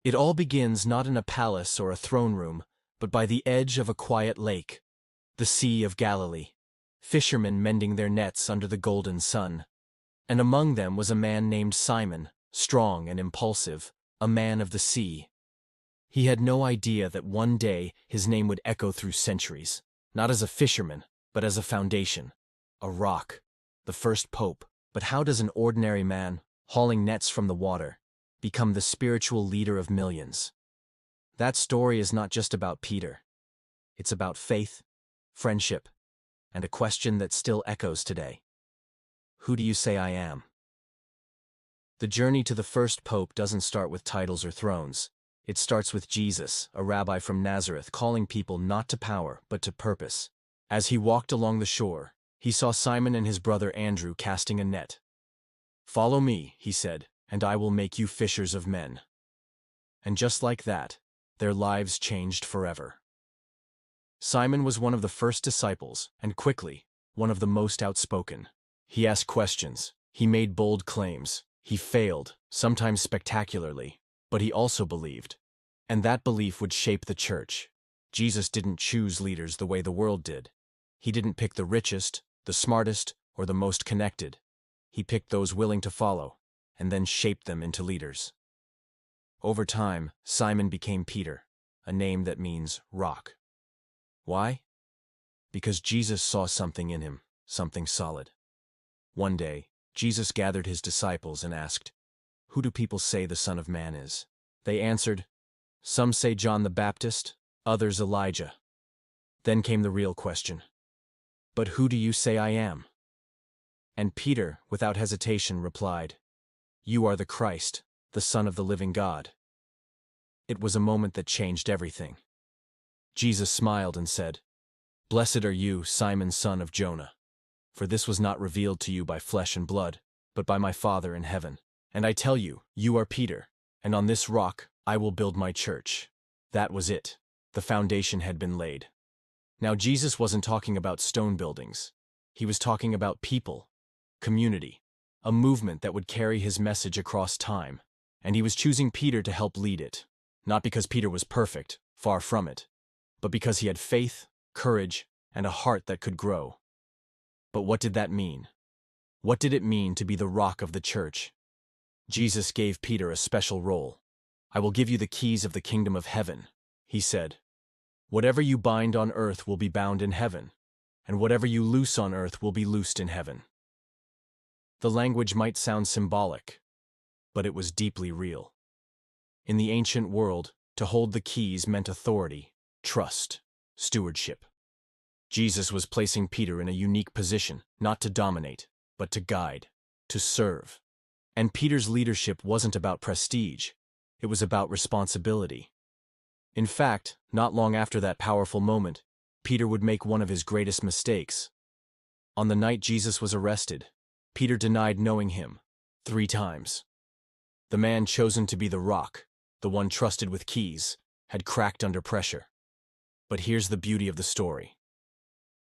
It all begins not in a palace or a throne room, but by the edge of a quiet lake, the Sea of Galilee, fishermen mending their nets under the golden sun. And among them was a man named Simon, strong and impulsive, a man of the sea. He had no idea that one day his name would echo through centuries, not as a fisherman, but as a foundation, a rock, the first pope. But how does an ordinary man, hauling nets from the water, become the spiritual leader of millions? That story is not just about Peter. It's about faith, friendship, and a question that still echoes today. Who do you say I am? The journey to the first pope doesn't start with titles or thrones. It starts with Jesus, a rabbi from Nazareth, calling people not to power, but to purpose. As he walked along the shore, he saw Simon and his brother Andrew casting a net. "Follow me," he said, "and I will make you fishers of men." And just like that, their lives changed forever. Simon was one of the first disciples, and quickly, one of the most outspoken. He asked questions, he made bold claims, he failed, sometimes spectacularly, but he also believed. And that belief would shape the church. Jesus didn't choose leaders the way the world did. He didn't pick the richest, the smartest, or the most connected. He picked those willing to follow, and then shaped them into leaders. Over time, Simon became Peter, a name that means rock. Why? Because Jesus saw something in him, something solid. One day, Jesus gathered his disciples and asked, "Who do people say the Son of Man is?" They answered, "Some say John the Baptist, others Elijah." Then came the real question. "But who do you say I am?" And Peter, without hesitation, replied, "You are the Christ, the Son of the living God." It was a moment that changed everything. Jesus smiled and said, "Blessed are you, Simon, son of Jonah, for this was not revealed to you by flesh and blood, but by my Father in heaven. And I tell you, you are Peter, and on this rock I will build my church." That was it. The foundation had been laid. Now Jesus wasn't talking about stone buildings. He was talking about people, community, a movement that would carry his message across time. And he was choosing Peter to help lead it, not because Peter was perfect, far from it, but because he had faith, courage, and a heart that could grow. But what did that mean? What did it mean to be the rock of the church? Jesus gave Peter a special role. "I will give you the keys of the kingdom of heaven," he said. "Whatever you bind on earth will be bound in heaven, and whatever you loose on earth will be loosed in heaven." The language might sound symbolic, but it was deeply real. In the ancient world, to hold the keys meant authority, trust, stewardship. Jesus was placing Peter in a unique position, not to dominate, but to guide, to serve. And Peter's leadership wasn't about prestige, it was about responsibility. In fact, not long after that powerful moment, Peter would make one of his greatest mistakes. On the night Jesus was arrested, Peter denied knowing him 3 times. The man chosen to be the rock, the one trusted with keys, had cracked under pressure. But here's the beauty of the story.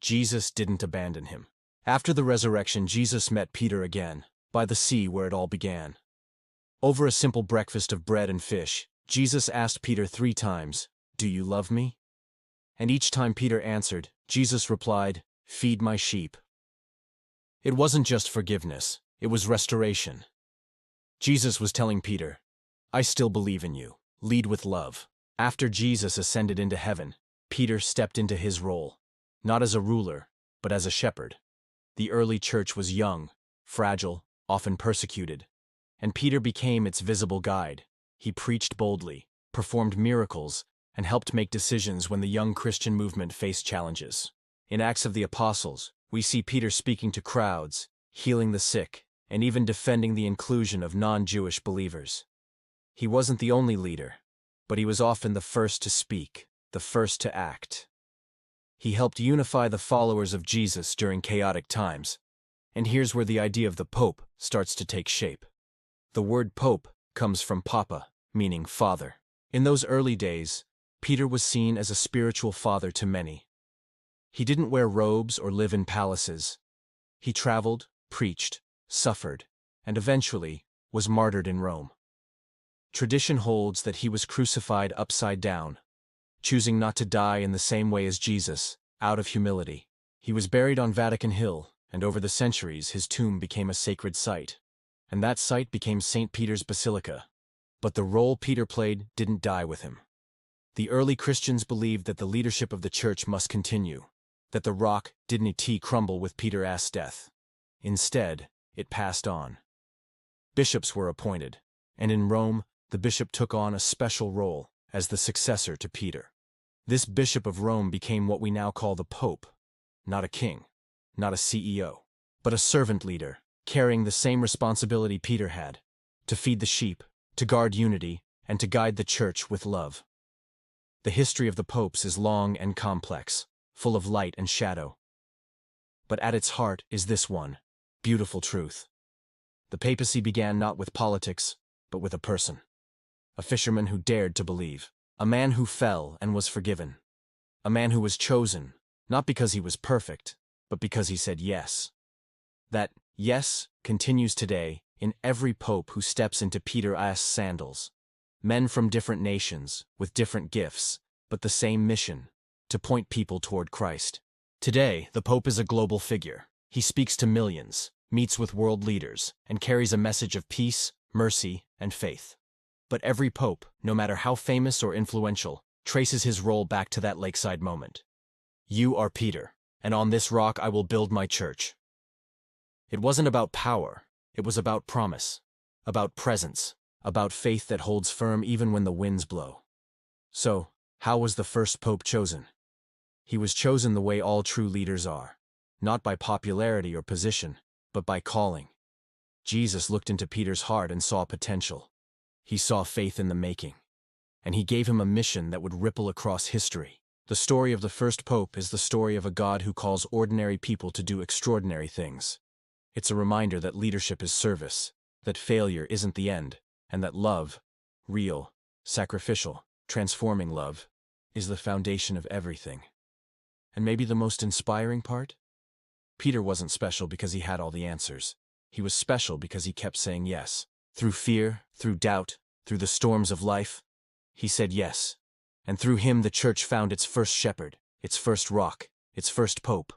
Jesus didn't abandon him. After the resurrection, Jesus met Peter again, by the sea where it all began. Over a simple breakfast of bread and fish, Jesus asked Peter 3 times, "Do you love me?" And each time Peter answered, Jesus replied, "Feed my sheep." It wasn't just forgiveness, it was restoration. Jesus was telling Peter, "I still believe in you. Lead with love." After Jesus ascended into heaven, Peter stepped into his role, not as a ruler, but as a shepherd. The early church was young, fragile, often persecuted, and Peter became its visible guide. He preached boldly, performed miracles, and helped make decisions when the young Christian movement faced challenges. In Acts of the Apostles, we see Peter speaking to crowds, healing the sick, and even defending the inclusion of non-Jewish believers. He wasn't the only leader, but he was often the first to speak, the first to act. He helped unify the followers of Jesus during chaotic times. And here's where the idea of the Pope starts to take shape. The word Pope comes from Papa, meaning father. In those early days, Peter was seen as a spiritual father to many. He didn't wear robes or live in palaces. He traveled, preached, suffered, and eventually was martyred in Rome. Tradition holds that he was crucified upside down, choosing not to die in the same way as Jesus, out of humility. He was buried on Vatican Hill, and over the centuries his tomb became a sacred site. And that site became St. Peter's Basilica. But the role Peter played didn't die with him. The early Christians believed that the leadership of the church must continue, that the rock didn't crumble with Peter's death. Instead, it passed on. Bishops were appointed, and in Rome, the bishop took on a special role as the successor to Peter. This bishop of Rome became what we now call the Pope, not a king, not a CEO, but a servant leader, carrying the same responsibility Peter had, to feed the sheep, to guard unity, and to guide the church with love. The history of the popes is long and complex, full of light and shadow. But at its heart is this one beautiful truth. The papacy began not with politics, but with a person. A fisherman who dared to believe. A man who fell and was forgiven. A man who was chosen, not because he was perfect, but because he said yes. That yes continues today in every pope who steps into Peter's sandals. Men from different nations, with different gifts, but the same mission, to point people toward Christ. Today, the Pope is a global figure. He speaks to millions, meets with world leaders, and carries a message of peace, mercy, and faith. But every pope, no matter how famous or influential, traces his role back to that lakeside moment. You are Peter, and on this rock I will build my church. It wasn't about power, it was about promise, about presence, about faith that holds firm even when the winds blow. So, how was the first pope chosen? He was chosen the way all true leaders are, not by popularity or position, but by calling. Jesus looked into Peter's heart and saw potential. He saw faith in the making. And he gave him a mission that would ripple across history. The story of the first pope is the story of a God who calls ordinary people to do extraordinary things. It's a reminder that leadership is service, that failure isn't the end, and that love, real, sacrificial, transforming love, is the foundation of everything. And maybe the most inspiring part? Peter wasn't special because he had all the answers. He was special because he kept saying yes. Through fear, through doubt, through the storms of life, he said yes. And through him the church found its first shepherd, its first rock, its first pope.